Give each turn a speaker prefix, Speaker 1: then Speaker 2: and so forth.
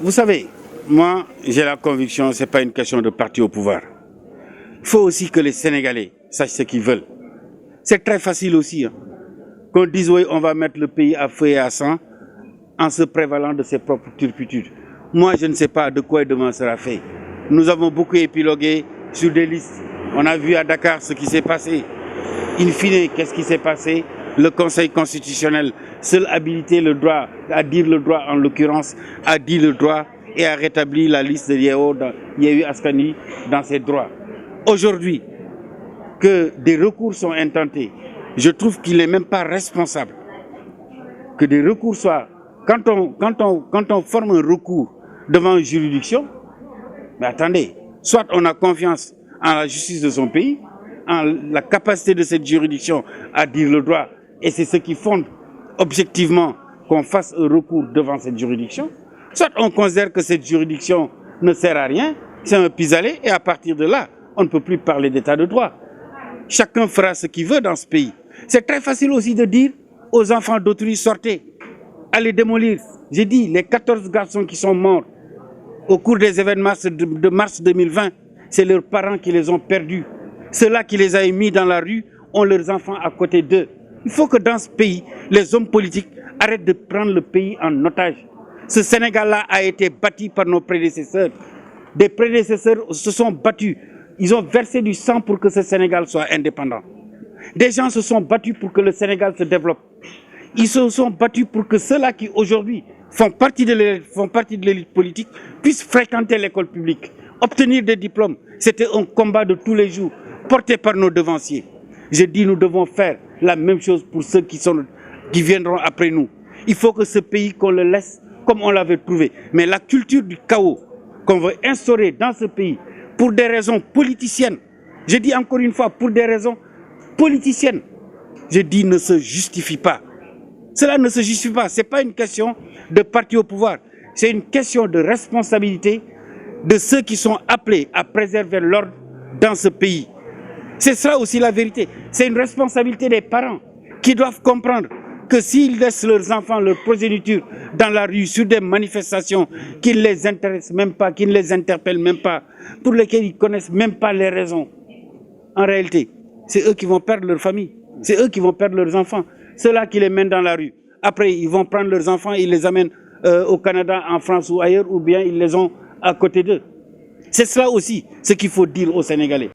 Speaker 1: Vous savez, moi, j'ai la conviction que ce n'est pas une question de parti au pouvoir. Il faut aussi que les Sénégalais sachent ce qu'ils veulent. C'est très facile aussi, qu'on dise oui, on va mettre le pays à feu et à sang en se prévalant de ses propres turpitudes. Moi, je ne sais pas de quoi demain sera fait. Nous avons beaucoup épilogué sur des listes. On a vu à Dakar ce qui s'est passé. In fine, qu'est-ce qui s'est passé? Le Conseil constitutionnel, seul habilité le droit, à dire le droit en l'occurrence, a dit le droit et a rétabli la liste de Yewwi Askan Wi dans ses droits. Aujourd'hui, que des recours sont intentés, je trouve qu'il n'est même pas responsable que des recours soient... Quand on forme un recours devant une juridiction, mais attendez, soit on a confiance en la justice de son pays, en la capacité de cette juridiction à dire le droit, et c'est ce qui fonde objectivement qu'on fasse un recours devant cette juridiction, soit on considère que cette juridiction ne sert à rien, c'est un pis-aller, et à partir de là, on ne peut plus parler d'état de droit. Chacun fera ce qu'il veut dans ce pays. C'est très facile aussi de dire aux enfants d'autrui, sortez, allez démolir. J'ai dit, les 14 garçons qui sont morts au cours des événements de mars 2020, c'est leurs parents qui les ont perdus. Ceux-là qui les ont mis dans la rue ont leurs enfants à côté d'eux. Il faut que dans ce pays, les hommes politiques arrêtent de prendre le pays en otage. Ce Sénégal-là a été bâti par nos prédécesseurs. Des prédécesseurs se sont battus. Ils ont versé du sang pour que ce Sénégal soit indépendant. Des gens se sont battus pour que le Sénégal se développe. Ils se sont battus pour que ceux-là qui aujourd'hui font partie de l'élite politique puissent fréquenter l'école publique, obtenir des diplômes. C'était un combat de tous les jours, porté par nos devanciers. Je dis, nous devons faire la même chose pour ceux qui viendront après nous. Il faut que ce pays, qu'on le laisse comme on l'avait trouvé. Mais la culture du chaos qu'on veut instaurer dans ce pays, pour des raisons politiciennes, je dis encore une fois, pour des raisons politiciennes, je dis, ne se justifie pas. Cela ne se justifie pas. Ce n'est pas une question de parti au pouvoir. C'est une question de responsabilité de ceux qui sont appelés à préserver l'ordre dans ce pays. C'est ça aussi la vérité. C'est une responsabilité des parents qui doivent comprendre que s'ils laissent leurs enfants, leur progéniture dans la rue sur des manifestations qui ne les intéressent même pas, qui ne les interpellent même pas, pour lesquelles ils ne connaissent même pas les raisons, en réalité, c'est eux qui vont perdre leur famille. C'est eux qui vont perdre leurs enfants. Ceux-là qui les mènent dans la rue. Après, ils vont prendre leurs enfants, ils les amènent au Canada, en France ou ailleurs, ou bien ils les ont à côté d'eux. C'est cela aussi ce qu'il faut dire aux Sénégalais.